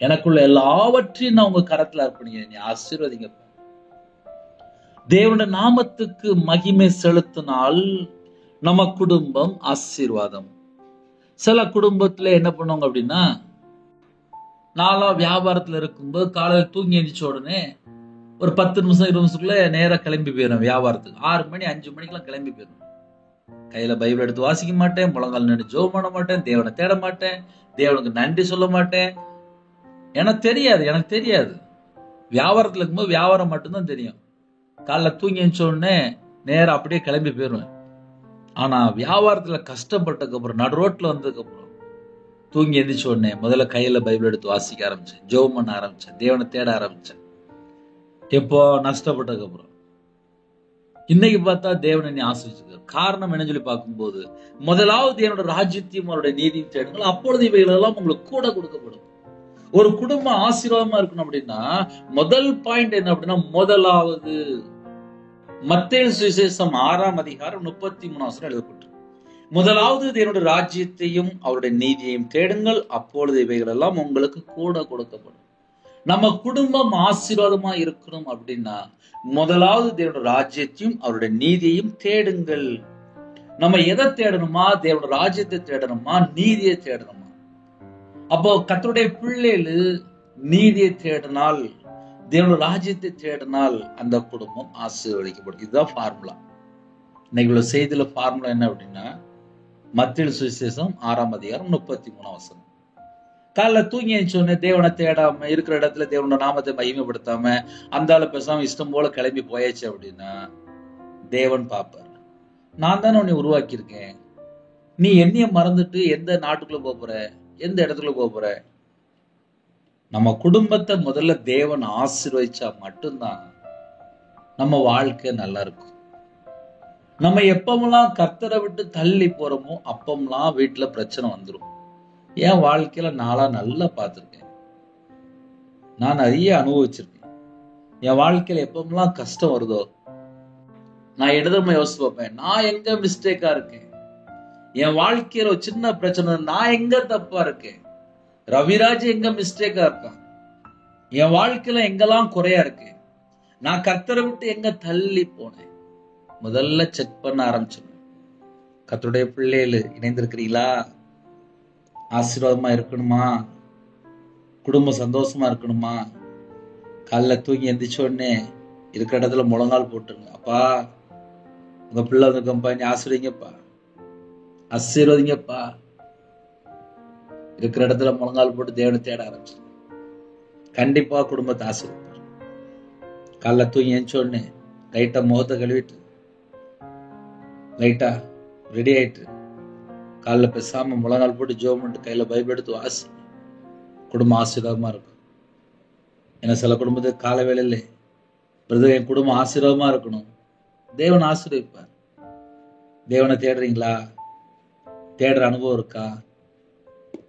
எனக்குள்ள எல்லாவற்றையும் நான் உங்க கரத்துல அர்ப்பணிங்க, என்னை ஆசீர்வதிங்கப்பா. தேவனுடைய நாமத்துக்கு மகிமை செலுத்தினால் நம்ம குடும்பம் ஆசீர்வாதம். சில குடும்பத்துல என்ன பண்ணுவாங்க அப்படின்னா, நாளா வியாபாரத்துல இருக்கும்போது காலையில தூங்கி எந்திரிச்ச உடனே ஒரு 10 நிமிஷம் 20 நிமிஷத்துக்குள்ள நேரா கிளம்பி போயிடும் வியாபாரத்துக்கு. 6 மணி 5 மணிக்கெல்லாம் கிளம்பி போயிடும். கையில பைபிள் எடுத்து வாசிக்க மாட்டேன், முழங்கால் நின்று ஜெபம் பண்ண மாட்டேன், தேவனை தேட மாட்டேன், தேவனுக்கு நன்றி சொல்ல மாட்டேன். எனக்கு தெரியாது. வியாபாரத்துல இருக்கும்போது வியாபாரம் மட்டும்தான் தெரியும். காலைல தூங்கி எழுந்த உடனே நேரம் அப்படியே கிளம்பி போயிடுவேன். ஆனா வியாபாரத்துல கஷ்டப்பட்டதுக்கு அப்புறம், நடு ரோட்ல வந்ததுக்கு அப்புறம், தூங்கி எந்திரிச்ச உடனே முதல்ல கையில பைபிள் எடுத்து வாசிக்க ஆரம்பிச்சேன், ஜெபம் பண்ண ஆரம்பிச்சேன், தேவனை தேட ஆரம்பிச்சேன். எப்போ? நஷ்டப்பட்டதுக்கு அப்புறம். இன்னைக்கு பார்த்தா தேவன் என்னை ஆசீர்வதிச்சிருக்கார். காரணம் என்ன சொல்லி பார்க்கும்போது, முதலாவது என்னோட ராஜ்யத்தையும் அவருடைய நீதியும் தேடுங்கள், அப்பொழுது இவைகள் எல்லாம் உங்களுக்கு கூட கொடுக்கப்படும். ஒரு குடும்பம் ஆசீர்வாதமா இருக்கணும் அப்படின்னா முதல் பாயிண்ட் என்ன அப்படின்னா, முதலாவது மத்தேயு சுவிசேஷம் 6ஆம் அதிகாரம் 33 எழுதப்பட்டு, முதலாவது என்னோட ராஜ்யத்தையும் அவருடைய நீதியையும் தேடுங்கள், அப்பொழுது இவைகள் எல்லாம் உங்களுக்கு கூட கொடுக்கப்படும். நம்ம குடும்பம் ஆசீர்வாதமா இருக்கணும் அப்படின்னா முதலாவது தேவனோட ராஜ்யத்தையும் அவருடைய நீதியையும் தேடுங்கள். நம்ம எதை தேடணுமா? தேவனோட ராஜ்யத்தை தேடணுமா, நீதியை தேடணுமா? அப்போ கர்த்தருடைய பிள்ளைகள் நீதியை தேடினால், தேவனோட ராஜ்யத்தை தேடினால் அந்த குடும்பம் ஆசீர்வதிக்கப்படும். இதுதான் ஃபார்முலா. இன்னைக்கு உள்ள செய்தியில ஃபார்முலா என்ன அப்படின்னா, மத்தேயு சுவிசேஷம் 6ஆம் அதிகாரம் 33 காலைல தூங்கி எழுந்தோடனே தேவனை தேடாம இருக்கிற இடத்துல தேவனோட நாமத்தை மகிமைப்படுத்தாம அந்த ஆளு பேசாம இஷ்டம் போல கிளம்பி போயாச்சு அப்படின்னா தேவன் பார்ப்பார், நான் தானே உன்னை உருவாக்கியிருக்கேன், நீ என்னைய மறந்துட்டு எந்த நாட்டுக்குள்ள போற, எந்த இடத்துக்குள்ள போற? நம்ம குடும்பத்தை முதல்ல தேவன் ஆசீர்வதிச்சா மட்டும்தான் நம்ம வாழ்க்கை நல்லா இருக்கும். நம்ம எப்பமெல்லாம் கர்த்தரை விட்டு தள்ளி போறோமோ அப்பமெல்லாம் வீட்டுல பிரச்சனை வந்துடும். என் வாழ்க்கையில நாளா நல்லா பார்த்திருக்கேன், நான் நிறைய அனுபவிச்சிருக்கேன். என் வாழ்க்கையில எப்பமெல்லாம் கஷ்டம் வருதோ நான் இடதுமா யோசிச்சு பார்ப்பேன், நான் எங்க மிஸ்டேக்கா இருக்கேன், என் வாழ்க்கையில ஒரு சின்ன பிரச்சனை, நான் எங்க தப்பா இருக்கேன், ரவிராஜ் எங்க மிஸ்டேக்கா இருக்கான், என் வாழ்க்கையில எங்கெல்லாம் குறையா இருக்கு, நான் கர்த்தரை விட்டு எங்க தள்ளி போனேன், முதல்ல செக் பண்ண ஆரம்பிச்சிருவேன். கர்த்தருடைய பிள்ளைகள் இணைந்திருக்கிறீங்களா? ஆசீர்வாதமா இருக்கணுமா? குடும்பம் சந்தோஷமா இருக்கணுமா? காலைல தூங்கி எந்திரிச்ச உடனே இருக்கிற இடத்துல முழங்கால் போட்டுருங்க, அப்பா உங்க பிள்ளை வந்துருக்கப்பா, நீ ஆசீர்வதிங்கப்பா, ஆசீர்வதிங்கப்பா. இருக்கிற இடத்துல முழங்கால் போட்டு தேவனை தேட ஆரம்பிச்சு கண்டிப்பா குடும்பத்தை ஆசீர்வதிப்பார். காலைல தூங்கி எந்திரிச்ச உடனே லைட்டா முகத்தை கழுவிட்டு லைட்டா ரெடி ஆயிட்டு காலைல பேசாம முழங்கால் போட்டு ஜெபம் பண்ணிட்டு கையில பைபிள் எடுத்து வாசி, குடும்ப ஆசீர்வாதமா இருக்கும். ஏன்னா சில குடும்பத்துக்கு கால வேளையில பிரதர் என் குடும்பம் ஆசீர்வாதமா இருக்கணும், தேவன் ஆசீர்வதிப்பார். தேவனை தேடுறீங்களா? தேடுற அனுபவம் இருக்கா?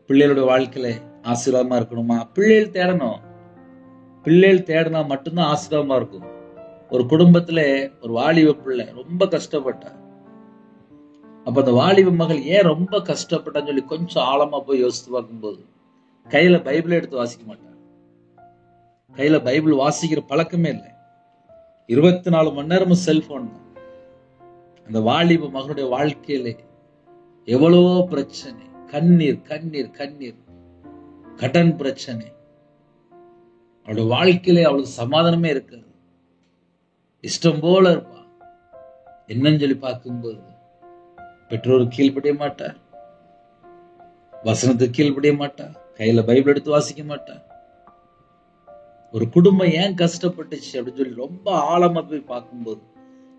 பிள்ளைகளுடைய வாழ்க்கையில ஆசீர்வாதமா இருக்கணுமா? பிள்ளைகள் தேடணும். பிள்ளைகள் தேடினா மட்டும்தான் ஆசீர்வாதமா இருக்கும். ஒரு குடும்பத்துல ஒரு வாலிப பிள்ளை ரொம்ப கஷ்டப்பட்டா. அப்ப அந்த வாலிப மகள் ஏன் ரொம்ப கஷ்டப்பட்டான்னு சொல்லி கொஞ்சம் ஆழமா போய் யோசித்து பார்க்கும்போது, கையில பைபிளை எடுத்து வாசிக்க மாட்டான். கையில பைபிள் வாசிக்கிற பழக்கமே இல்லை. 24 மணி நேரமும் செல்போன் தான். அந்த வாலிப மகளுடைய வாழ்க்கையில எவ்வளவோ பிரச்சனை, கண்ணீர் கண்ணீர் கண்ணீர், கடன் பிரச்சனை. அவளுடைய வாழ்க்கையில அவளுக்கு சமாதானமே இருக்காது. இஷ்டம் போல இருப்பா. என்னன்னு சொல்லி பார்க்கும்போது பெற்றோருக்கு கீழ்ப்படிய மாட்டா, வசனத்துக்கு கீழ்ப்படிய மாட்டா, கையில பைபிள் எடுத்து வாசிக்க மாட்டா. ஒரு குடும்பம் ஏன் கஷ்டப்பட்டுச்சு அப்படின்னு சொல்லி ரொம்ப ஆழமா போய் பார்க்கும்போது,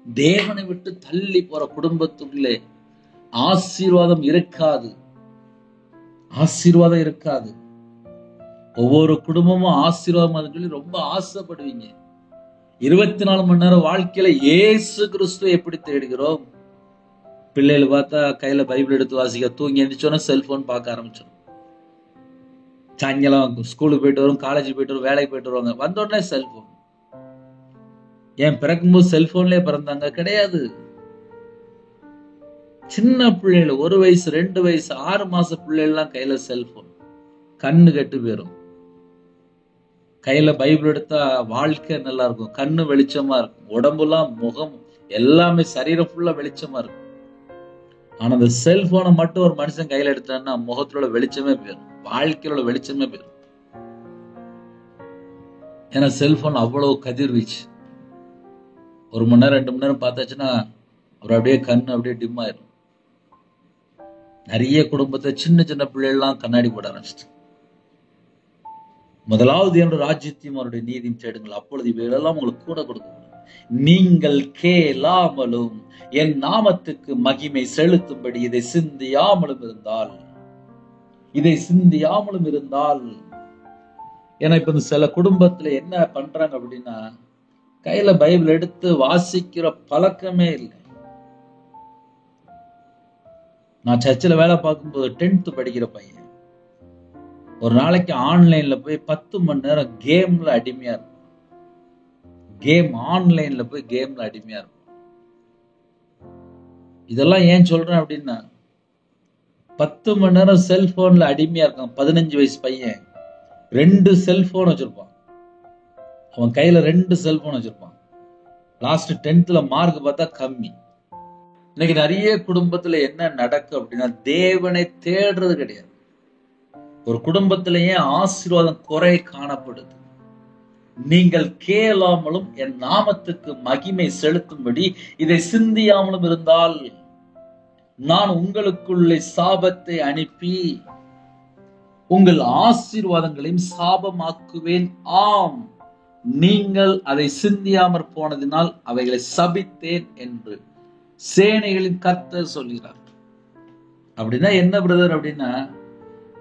தேவனை விட்டு தள்ளி போற குடும்பத்துக்குள்ளே ஆசீர்வாதம் இருக்காது. ஆசீர்வாதம் இருக்காது. ஒவ்வொரு குடும்பமும் ஆசீர்வாதம் சொல்லி ரொம்ப ஆசைப்படுவீங்க. 24 மணி நேரம் வாழ்க்கையில இயேசு கிறிஸ்துவை எப்படி தேடுகிறோம்? பிள்ளைகள் பார்த்தா கையில பைபிள் எடுத்து வாசிக்க, தூங்கி எந்திரிச்சோன்னா செல்போன் பார்க்க ஆரம்பிச்சோம். சாயங்காலம் ஸ்கூலுக்கு போயிட்டு வரும், காலேஜ் போயிட்டு வரும், வேலைக்கு போயிட்டு வருவாங்க, வந்தோடனே செல்போன். ஏன் பிறக்கும்போது செல்போன்லயே பிறந்தாங்க? கிடையாது. சின்ன பிள்ளைகள் 1 வயசு 2 வயசு 6 மாச பிள்ளைகள்லாம் கையில செல்போன். கண்ணு கெட்டு போயிரும். கையில பைபிள் எடுத்தா வாழ்க்கை நல்லா இருக்கும், கண்ணு வெளிச்சமா இருக்கும், உடம்புலாம் முகம் எல்லாமே சரீரம் ஃபுல்லா வெளிச்சமா இருக்கும். ஆனா அந்த செல்போனை மட்டும் ஒரு மனுஷன் கையில எடுத்தான்னா முகத்தோட வெளிச்சமே போயிடும், வாழ்க்கையோட வெளிச்சமே போயிடும். ஏன்னா செல்போன் அவ்வளவு கதிர்வீச்சு. 1 மணி நேரம் 2 மணி நேரம் பார்த்தாச்சுன்னா அவர் அப்படியே கண்ணு அப்படியே டிம் ஆயிரும். நிறைய குடும்பத்தை சின்ன சின்ன பிள்ளைகள்லாம் கண்ணாடி போட ஆரம்பிச்சிட்டு. முதலாவது என்னோட ராஜ்யத்தையும் அவருடைய நீதியும் தேடுங்கள், அப்பொழுது இவைகளெல்லாம் உங்களுக்கு கூட கொடுக்கப்படும். நீங்கள் கேளாமலும் என் நாமத்துக்கு மகிமை செலுத்தும்படி இதை சிந்தியாமலும் இருந்தால் ஏன்னா இப்ப சில குடும்பத்துல என்ன பண்றாங்க அப்படின்னா, கையில பைபிள் எடுத்து வாசிக்கிற பழக்கமே இல்லை. நான் சர்ச்சில் வேலை பார்க்கும்போது 10th படிக்கிற பையன் ஒரு நாளைக்கு ஆன்லைன்ல போய் 10 மணி நேரம் கேம்ல அடிமையா இருக்கும். ஆன்லைன்ல போய் கேம்ல அடிமையா இருக்கும். இதெல்லாம் ஏன் சொல்றேன் அப்படின்னா, 10 மணி நேரம் செல்போன்ல அடிமையா இருக்கான். 15 வயசு பையன் 2 செல்போன் வச்சிருப்பான். அவன் கையில 2 செல்போன் வச்சிருப்பான். லாஸ்ட் 10th மார்க் பார்த்தா கம்மி. இன்னைக்கு நிறைய குடும்பத்துல என்ன நடக்கும் அப்படின்னா, தேவனை தேடுறது கிடையாது. ஒரு குடும்பத்திலேயே ஆசீர்வாதம் குறை காணப்படுது. நீங்கள் கேளாமலும் என் நாமத்துக்கு மகிமை செலுத்தும்படி இதை சிந்தியாமலும் இருந்தால் நான் உங்களுக்குள்ளே சாபத்தை அனுப்பி உங்கள் ஆசீர்வாதங்களையும் சாபமாக்குவேன். ஆம், நீங்கள் அதை சிந்தியாமற் போனதினால் அவைகளை சபித்தேன் என்று சேனைகளின் கர்த்தர் சொல்கிறார். அப்படின்னா என்ன பிரதர் அப்படின்னா,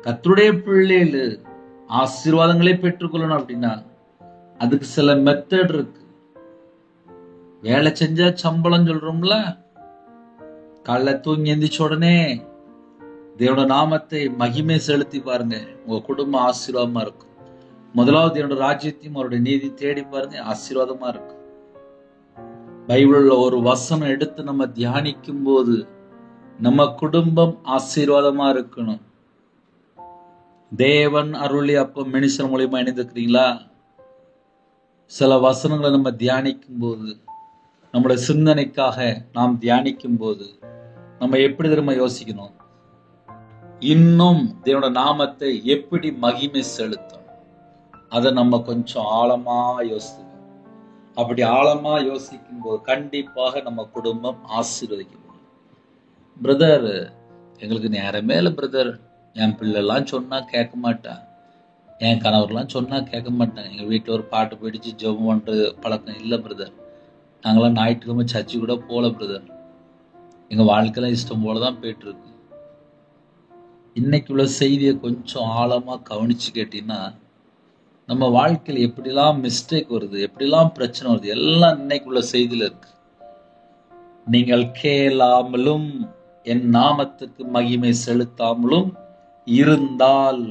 கர்த்தருடைய பிள்ளைகள் ஆசீர்வாதங்களை பெற்றுக்கொள்ளணும் அப்படின்னா அதுக்கு சில மெத்தட் இருக்கு. வேலை செஞ்சா சம்பளம் சொல்றோம்ல, காலைல தூங்கி எந்திரிச்ச உடனே தேவனோட நாமத்தை மகிமை செலுத்தி பாருங்க, உங்க குடும்பம் ஆசீர்வாதமா இருக்கும். முதலாவது என்னோட ராஜ்யத்தையும் அவருடைய நீதி தேடி பாருங்க, ஆசீர்வாதமா இருக்கும். பைபிள்ல ஒரு வசனம் எடுத்து நம்ம தியானிக்கும் போது நம்ம குடும்பம் ஆசீர்வாதமா இருக்கணும். தேவன் அருளி அப்ப மனுஷன் மூலியமா இணைந்துக்கிறீங்களா? சில வசனங்களை நம்ம தியானிக்கும் போது, நம்முடைய சிந்தனைக்காக நாம் தியானிக்கும் போது நம்ம எப்படி திரும்ப யோசிக்கணும், இன்னும் தேவனோட நாமத்தை எப்படி மகிமை செலுத்தும், அதை நம்ம கொஞ்சம் ஆழமா யோசிக்கணும். அப்படி ஆழமா யோசிக்கும் போது கண்டிப்பாக நம்ம குடும்பம் ஆசீர்வதிக்கப்படும். பிரதர், எங்களுக்கு நேரமே இல்லை பிரதர், என் பிள்ளைலாம் சொன்னா கேட்க மாட்டான், என் கணவர்லாம் சொன்னா கேட்க மாட்டாங்க, எங்க வீட்டில் ஒரு பாட்டு போயிடுச்சு ஜெபம் பண்றது பழக்கம் இல்லை பிரதர், நாங்களாம் ஞாயிற்றுக்கிழமை சர்ச்சு கூட போல பிரதர், எங்க வாழ்க்கையில இஷ்டம் போலதான் போயிட்டு இருக்கு. இன்னைக்கு உள்ள செய்தியை கொஞ்சம் ஆழமா கவனிச்சு கேட்டீங்கன்னா, நம்ம வாழ்க்கையில் எப்படிலாம் மிஸ்டேக் வருது, எப்படிலாம் பிரச்சனை வருது, எல்லாம் இன்னைக்குள்ள செய்தியில இருக்கு. நீங்கள் கேளாமலும் என் நாமத்துக்கு மகிமை செலுத்தாமலும் இருந்தால்,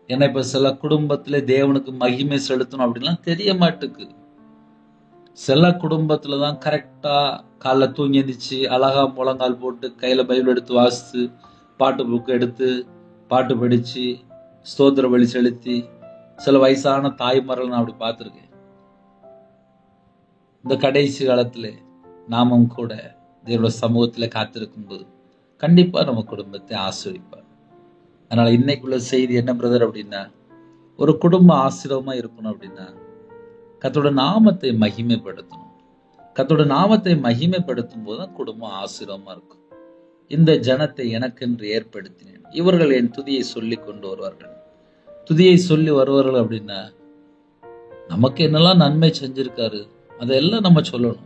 ஏன்னா இப்ப சில குடும்பத்திலே தேவனுக்கு மகிமை செலுத்தணும் அப்படின்லாம் தெரிய மாட்டுக்கு. சில குடும்பத்துல தான் கரெக்டா காலைல தூங்கி எந்திரிச்சு அழகா முழங்கால் போட்டு கையில பைபிள் எடுத்து வாசித்து பாட்டு புக்கு எடுத்து பாட்டு படிச்சு ஸ்தோத்திர பலி செலுத்தி, சில வயசான தாய்மார்கள் நான் அப்படி பார்த்துருக்கேன். இந்த கடைசி காலத்துல நாமும் கூட தேவனுடைய சமூகத்துல காத்திருக்கும் போது கண்டிப்பா நம்ம குடும்பத்தை ஆசீர்வதிப்பார். அதனால இன்னைக்குள்ள செய்தி என்ன பிரதர் அப்படின்னா, ஒரு குடும்பம் ஆசீர்வாதமா இருக்கணும் அப்படின்னா கர்த்தருடைய நாமத்தை மகிமைப்படுத்தணும். கர்த்தருடைய நாமத்தை மகிமைப்படுத்தும் போதுதான் குடும்பம் ஆசீர்வாதமா இருக்கும். இந்த ஜனத்தை எனக்கென்று ஏற்படுத்தினேன், இவர்கள் என் துதியை சொல்லி கொண்டு வருவார்கள். துதியை சொல்லி வருவார்கள் அப்படின்னா நமக்கு என்னெல்லாம் நன்மை செஞ்சிருக்காரு அதெல்லாம் நம்ம சொல்லணும்.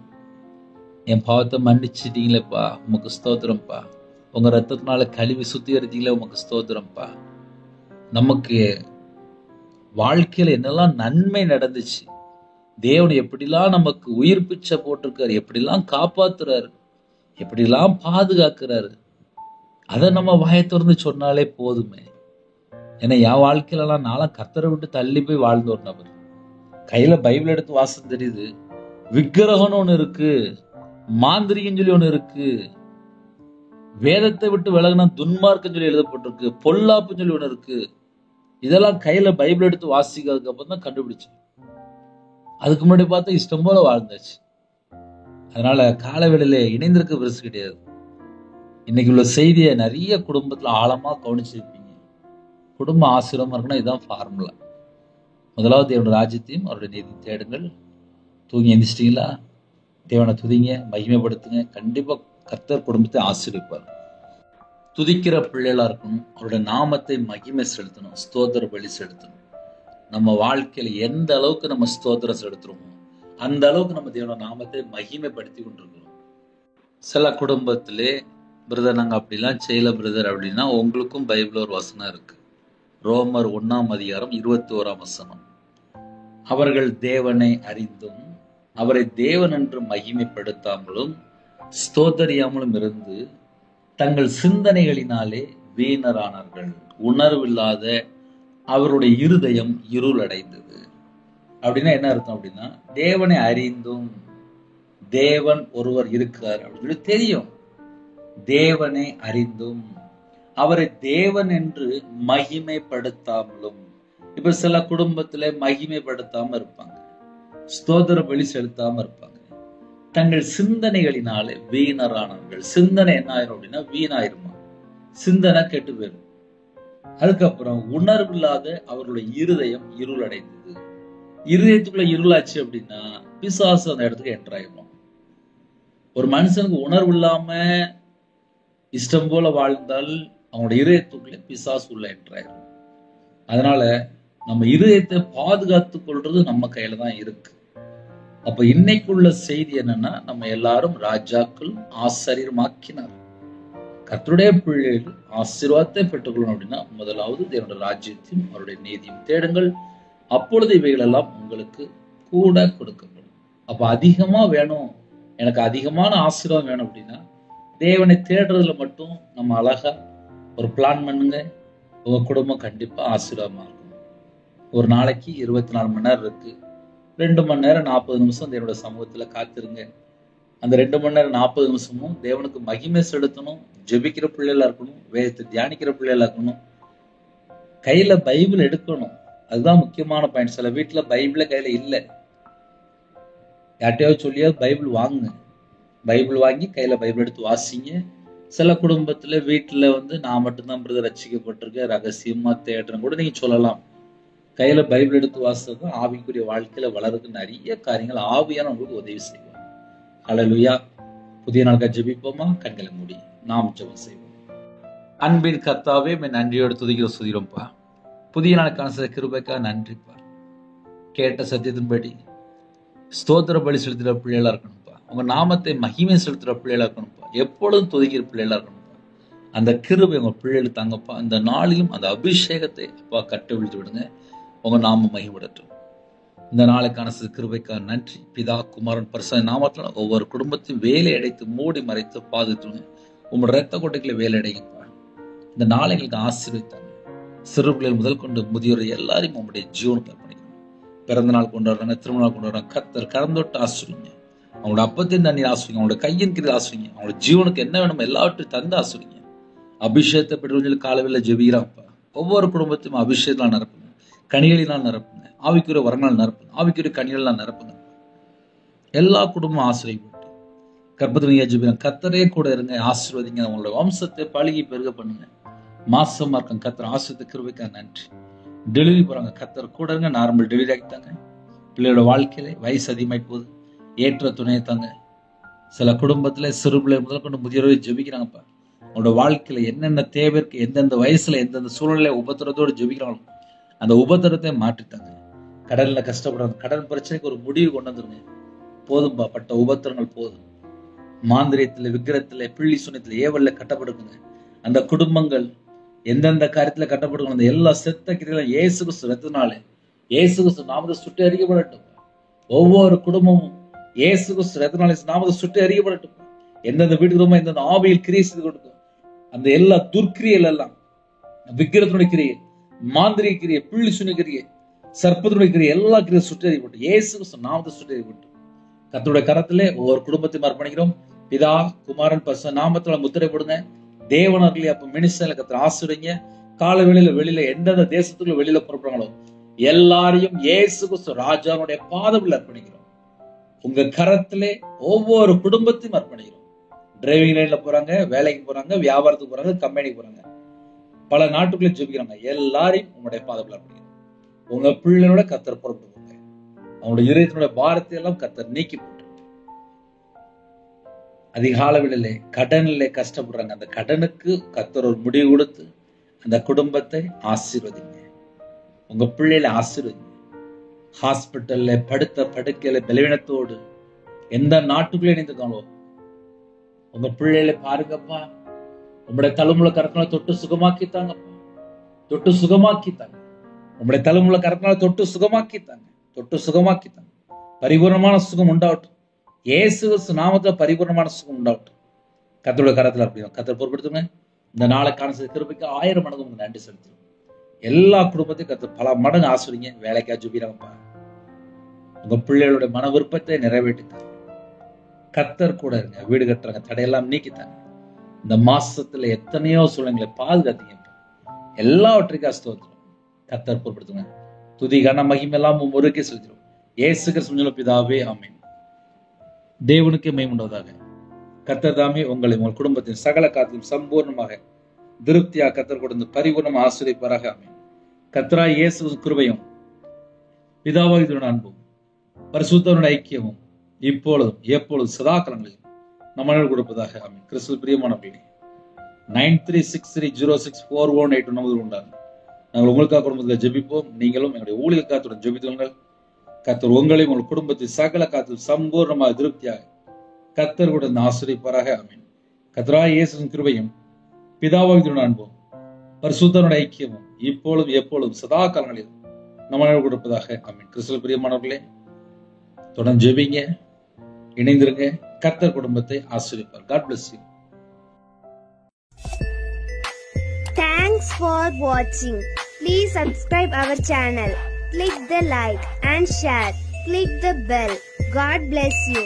என் பாவத்தை மன்னிச்சிட்டீங்களேப்பா, உமக்கு ஸ்தோத்திரம்ப்பா. உங்க ரத்தத்தினால கழுவி சுத்திகரித்தீங்களே, உமக்கு ஸ்தோத்திரம்ப்பா. நமக்கு வாழ்க்கையில என்னெல்லாம் நன்மை நடந்துச்சு, தேவன் எப்படிலாம் நமக்கு உயிர் பிச்சை போட்டிருக்காரு, எப்படிலாம் காப்பாத்துறாரு, எப்படிலாம் பாதுகாக்கிறாரு, அதை நம்ம வாயை திறந்து சொன்னாலே போதுமே. ஏன்னா என் வாழ்க்கையிலலாம் நானும் கர்த்தரை விட்டு தள்ளி போய் வாழ்ந்த ஒரு நபர். கையில பைபிள் எடுத்து வாசம் தெரியுது, விக்கிரகம்னு ஒண்ணு இருக்கு, மாந்திரிகம் சொல்லி ஒண்ணு இருக்கு, வேதத்தை விட்டு விலகினா துன்மார்க்கம் சொல்லி எழுதப்பட்டிருக்கு, பொல்லாப்புன்னு சொல்லி ஒண்ணு இருக்கு. இதெல்லாம் கையில பைபிள் எடுத்து வாசிக்கிறதுக்கு அப்புறம் தான் கண்டுபிடிச்சேன். அதுக்கு முன்னாடி பார்த்தா இஷ்டம் போல வாழ்ந்தாச்சு. அதனால காலவெளியில இணைந்திருக்க பெருசு கிடையாது. இன்னைக்கு உள்ள செய்தியை நிறைய குடும்பத்துல ஆழமா கவனிச்சிருப்பீங்க. குடும்ப ஆசீர்வாதமா இருக்குன்னா இதுதான் ஃபார்முலா. முதலாவது தேவனுடைய ராஜ்யத்தையும் அவருடைய நீதி தேடுங்கள். தூங்கி எந்திரிச்சிட்டீங்களா, தேவனை துதிங்க, மகிமைப்படுத்துங்க. கண்டிப்பா கர்த்தர் குடும்பத்தை ஆசீர்வதிப்பார். துதிக்கிற பிள்ளைகளா இருக்கணும், அவருடைய நாமத்தை மகிமை செலுத்தணும், ஸ்தோத்திர பலி செலுத்தணும். நம்ம வாழ்க்கையில எந்த அளவுக்கு நம்ம ஸ்தோத்திரம் செலுத்துறோமோ அந்த அளவுக்கு நம்ம தேவனுடைய நாமத்தை மகிமைப்படுத்தி கொண்டிருக்கிறோம். சில குடும்பத்திலே பிரதர் நாங்க அப்படிலாம் செய்யல பிரதர் அப்படின்னா, உங்களுக்கும் பைபிள் ஒரு வசனம் இருக்கு. ரோமர் 1:21 அவர்கள் தேவனை அறிந்தும் அவரை தேவன் என்று மகிமைப்படுத்தாமலும் ஸ்தோத்தரியாமலும் இருந்து தங்கள் சிந்தனைகளினாலே வீணரானார்கள். உணர்வில்லாத அவருடைய இருதயம் இருளடைந்தது. அப்படின்னா என்ன அர்த்தம் அப்படின்னா, தேவனை அறிந்தும் தேவன் ஒருவர் இருக்கிறார் அப்படின்னு தெரியும், தேவனை அறிந்தும் அவரை தேவன் என்று மகிமைப்படுத்தாமலும். இப்ப சில குடும்பத்துல மகிமைப்படுத்தாம இருப்பாங்க, ஸ்தோத்திர பலி செலுத்தாம இருப்பாங்க. தங்கள் சிந்தனைகளினாலே வீணரானார்கள். சிந்தனை என்ன ஆயிரும் அப்படின்னா வீணாயிருமா, சிந்தனை கெட்டு போயிடும். அதுக்கப்புறம் உணர்வில்லாத அவர்களுடைய இருதயம் இருளடைந்தது. இருதயத்துக்குள்ள இருளாச்சு அப்படின்னா பிசாசு அந்த இடத்துக்கு என்ட்ராயிரும். ஒரு மனுஷனுக்கு உணர்வு இல்லாம இஷ்டம் போல வாழ்ந்தால் அவங்களோட இருதயத்துக்குள்ள பிசாசு உள்ள என்ட்ராயிரும். அதனால நம்ம இருதயத்தை பாதுகாத்து கொள்றது நம்ம கையில தான் இருக்கு. அப்ப இன்னைக்குள்ள செய்தி என்னன்னா, நம்ம எல்லாரும் ராஜாக்கள் ஆசாரியமாக்கினார். கர்த்தருடைய பிள்ளைகள் ஆசீர்வாதத்தை பெற்றுக்கொள்ளணும் அப்படின்னா முதலாவது தேவனுடைய ராஜ்யத்தையும் அவருடைய நீதியும் தேடுங்கள், அப்பொழுது இவைகள் எல்லாம் உங்களுக்கு கூட கொடுக்கப்படும். அப்ப அதிகமா வேணும், எனக்கு அதிகமான ஆசீர்வாதம் வேணும் அப்படின்னா தேவனை தேடுறதுல மட்டும் நம்ம அழகா ஒரு பிளான் பண்ணுங்க. உங்க குடும்பம் கண்டிப்பா ஆசீர்வாதமா இருக்கும். ஒரு நாளைக்கு 24 மணி நேரம் இருக்கு. 2 மணி நேரம் 40 நிமிஷம் தேவனுடைய சமூகத்துல காத்திருங்க. அந்த 2 மணி நேரம் 40 நிமிஷமும் தேவனுக்கு மகிமை செலுத்தணும். ஜெபிக்கிற பிள்ளைகளா இருக்கணும், வேதத்தை தியானிக்கிற பிள்ளைகளா இருக்கணும், கையில பைபிள் எடுக்கணும். அதுதான் முக்கியமான பாயிண்ட். சில வீட்டுல பைபிள கையில இல்ல, யார்ட்டையாவது சொல்லியாவது பைபிள் வாங்குங்க. பைபிள் வாங்கி கையில பைபிள் எடுத்து வாசிங்க. சில குடும்பத்துல வீட்டுல நான் மட்டும்தான் பிரதர் ரட்சிக்கப்பட்டிருக்கேன், ரகசியமா தேடுறேன் கூட நீங்க சொல்லலாம். கையில பைபிள் எடுத்து வாசித்தது ஆவிக்குரிய வாழ்க்கையில வளர்றதுக்கு நிறைய காரியங்கள் ஆவியான உங்களுக்கு உதவி செய்வாங்க. ஹல்லேலூயா. புதிய நாளுக்காக ஜெபிப்போமா? கண்களை மூடி நாம் ஜெபம் செய்வோம். அன்பின் கர்த்தாவே, நன்றியோடு துதிக்கிற சுதிரம்பா. புதிய நாளுக்கான சில கிருபைக்காக நன்றிப்பா. கேட்ட சத்தியத்தின்படி ஸ்தோத்திர பலி செலுத்துகிற பிள்ளைகளா இருக்கணும்ப்பா. உங்க நாமத்தை மகிமை செலுத்துகிற பிள்ளைகளா இருக்கணும்ப்பா. எப்பொழுதும் துதிக்கிற பிள்ளைகளா இருக்கணும்ப்பா. அந்த கிருபை உங்க பிள்ளைகளுக்கு தாங்கப்பா. இந்த நாளிலும் அந்த அபிஷேகத்தை அப்பா கட்டு விழுத்து விடுங்க. உங்க நாமம் மகிமைப்படட்டும். இந்த நாளைக்கான கிருபைக்கான நன்றி. பிதா குமாரன் பரிசுத்த நாமத்துல ஒவ்வொரு குடும்பத்தையும் வேலை அடைத்து மூடி மறைத்து பாதுகாத்துங்க. உங்களோட ரத்த கொட்டைகளை வேலை அடைப்பா. இந்த நாளைகளுக்கு ஆசீர்வதித்தாங்க. சிறு பிள்ளைகள் முதல் கொண்டு முதியோர் எல்லாரையும் உங்களுடைய ஜீவனுக்கு அர்ப்பணிக்கணும். பிறந்த நாள் கொண்டாடுறாங்க, திருமண நாள் கொண்டாடுறாங்க. கர்த்தர் கறந்தொட்டு ஆசிரிங்க. அவங்களோட அப்பத்தையும் தண்ணீர் ஆசிரிங்க, அவங்களோட கையின் கீழ் ஆசிரிங்க. அவங்களோட ஜீவனுக்கு என்ன வேணும் எல்லாவற்றையும் தந்து ஆசிரிங்க. அபிஷேகத்தை பெற்று காலவில் ஜெபிக்கிறாப்பா. ஒவ்வொரு குடும்பத்தையும் அபிஷேகத்தால் நிரப்புங்க, கனிகளினால் நிரப்புங்க, ஆவிக்குரிய வரங்கள் நிரப்புங்க, ஆவிக்குரிய கனிகளால் நிரப்புங்க. எல்லா குடும்பமும் ஆசிரியப்பட்டு கர்ப்பத்திலேயே ஜெபிக்கிறேன். கர்த்தரே கூட இருங்க, ஆசீர்வதிங்க. அவங்களோட வம்சத்தை பழகி பெருக பண்ணுங்க. மாசமா இருக்காங்க, கர்த்தர் ஆசீர்வதித்த கிருபைக்காக நன்றி. டெலிவரி போறாங்க, கர்த்தர் கூட இருங்க. நார்மல் டெலிவரி ஆகிட்டாங்க. பிள்ளையோட வாழ்க்கையில வயசு அதிகமாகி போகுது, ஏற்ற துணையை தாங்க. சில குடும்பத்துல சிறு பிள்ளை முதல் கொண்டு முதியோரை ஜெபிக்கிறாங்கப்பா. அவங்களோட வாழ்க்கையில என்னென்ன தேவை இருக்கு, எந்தெந்த வயசுல எந்தெந்த சூழ்நிலை உபத்திரத்தோடு ஜெபிக்கிறாங்களோ அந்த உபத்திரத்தை மாற்றித்தாங்க. கடல்ல கஷ்டப்படுறாங்க, கடன் பிரச்சனைக்கு ஒரு முடிவு கொண்டு வந்துருங்க. போதும்பா, பட்ட உபத்திரங்கள் போதும். மாந்திரியத்துல, விக்கிரத்துல, பிள்ளி சுனியத்துல, ஏவல்ல கட்டப்படுக்குங்க. அந்த குடும்பங்கள் எந்தெந்த காரியத்துல கட்டப்படுங்க, அந்த எல்லா செத்த கிரிகளும் இயேசு கிறிஸ்து ரத்தத்தினாலே, இயேசு கிறிஸ்து நாமத்தை சுட்டி அறிக்கப்படட்டும். ஒவ்வொரு குடும்பமும் இயேசு கிறிஸ்து ரத்தத்தினாலே நாமத்தை சுட்டி அறிக்கப்படட்டும். எந்தெந்த வீட்டுக்கு எந்தெந்த ஆவியில் கிரியை செய்து கொடுக்கும் அந்த எல்லா துர்க்கிரியல் எல்லாம், விக்கிரத்தினுடைய கிரியை, மாந்திரிக கிரியை, பிள்ளி சுனி கிரியை, சர்ப்பத்தினுடைய கிரியை, எல்லா கிரியை சுட்டி அறிக்கப்பட்டு இயேசு கிறிஸ்து நாமத்தை சுட்டி அறிக்கப்பட்டு கர்த்தருடைய கரத்திலே ஒவ்வொரு குடும்பத்தையும் அர்ப்பணிக்கிறோம். பிதா குமாரன் பரிசுத்த நாமத்துல முத்திரை போடுங்க. தேவனர்களே அப்ப மினிஸ்டர்ல கர்த்தர் ஆசீர்வதிங்க. கால வெளியில எந்தெந்த தேசத்துக்குள்ள வெளியில புறப்படுறாங்களோ எல்லாரையும் இயேசு கிறிஸ்து ராஜாவுடைய பாதத்தில் அர்ப்பணிக்கிறோம். உங்க கரத்திலே ஒவ்வொரு குடும்பத்தையும் அர்ப்பணிக்கிறோம். டிரைவிங் லைன்ல போறாங்க, வேலைக்கு போறாங்க, வியாபாரத்துக்கு போறாங்க, கம்பெனிக்கு போறாங்க, பல நாட்டுக்குள்ள ஜெபிக்கிறாங்க. எல்லாரையும் உங்களுடைய பாதத்தில் அர்ப்பணிக்கிறோம். உங்க பிள்ளையோட கர்த்தர் புறப்படுவாங்க. அவங்களுடைய இதயத்தினுடைய பாரத்தை எல்லாம் கர்த்தர் நீக்கி போட்டு அதிகாலவிலே கடனிலே கஷ்டப்படுறாங்க. அந்த கடனுக்கு கர்த்தர் ஒரு முடிவு கொடுத்து அந்த குடும்பத்தை ஆசீர்வதிங்க. உங்க பிள்ளைகளை ஆசீர்வதிங்க. ஹாஸ்பிட்டல்ல படுத்த படுக்கையில பலவீனத்தோடு எந்த நாட்டுக்குள்ளே இணைந்திருக்காங்களோ உங்க பிள்ளைகளை பாருங்கப்பா. உங்களுடைய தலைமுறை கரத்தினால தொட்டு சுகமாக்கித்தாங்கப்பா. தொட்டு சுகமாக்கித்தாங்க. உங்களுடைய தலைமுறை கரத்தினால தொட்டு சுகமாக்கித்தாங்க. தொட்டு சுகமாக்கித்தாங்க. பரிபூர்ணமான சுகம் உண்டாகட்டும். இயேசு கிறிஸ்து நாமத்துல பரிபூர்ணமான சுகம் உண்டாகட்டும். கர்த்தருடைய கரத்துல அப்படி கர்த்தர் பொறுப்படுத்துங்க. இந்த நாளைக்கான கிருபைக்கு 1000 மடங்கு உங்களுக்கு நன்றி செலுத்துறோம். எல்லா குடும்பத்தையும் கர்த்தர் பல மடங்கு ஆசீர்வதிங்க. வேலைக்கா ஜெபிக்கிறாங்கப்பா. உங்க பிள்ளைகளுடைய மன விருப்பத்தை நிறைவேற்றித்தாங்க. கர்த்தர் கூட இருங்க. வீடு கட்டுறாங்க, தடையெல்லாம் நீக்கித்தாங்க. இந்த மாசத்துல எத்தனையோ சூழ்நிலை பாதுகாத்தீங்க. எல்லாவற்றையும் ஸ்தோத்திரம். கர்த்தர் பொறுப்படுத்துங்க. துதி கன மகிமை எல்லாம் முறுக்கே செலுத்துறோம். இயேசு கிறிஸ்து பிதாவே, ஆமென். தேவனுக்கு மகிமை உண்டாவதாக. கர்த்தர் தாமே உங்களை உங்கள் குடும்பத்தின் சகல காத்திலும் சம்பூர்ணமாக திருப்தியா கர்த்தர் கொடுத்து பரிபூர்ணமாக ஆசீர்வதிப்பாராக. ஆமென். கர்த்தராகிய இயேசு கிருபையும் பிதாவாகிய அன்பும் பரிசுத்தருடைய ஐக்கியமும் இப்பொழுதும் எப்பொழுதும் சதா காலங்களிலும் நம்ம கொடுப்பதாக. ஆமென். கிறிஸ்து பிரியமானவர்களே, 9363064181 நமது உண்டாங்க. நாங்கள் உங்களுக்காக குடும்பத்தில் ஜெபிப்போம். நீங்களும் எங்களுடைய ஊழியர்களுடன் ஜெபித்துங்கள். கர்த்தர் உங்களையும் உங்கள் குடும்பத்தில் சகல காத்தில் சம்பூர்ணமாக திருப்தியாக கர்த்தர் கூட ஆசீர்வதிப்பாராக. ஆமென். கர்த்தராகிய இயேசுவின் கிருபையும் பிதாவாகிய அன்பும் பரிசுத்தருடைய ஐக்கியமும் இப்பொழுதும் எப்பொழுதும் சதா காலங்களிலும் நம்ம கொடுப்பதாக. ஆமென். கிறிஸ்து பிரியமானவர்களே, தொடர்ந்து ஜெபிங்க, இணைந்திருங்க. கர்த்தர் குடும்பத்தை ஆசீர்வதிப்பார். God bless you. Thanks for watching. Please subscribe our channel. Click the like and share. Click the bell. God bless you.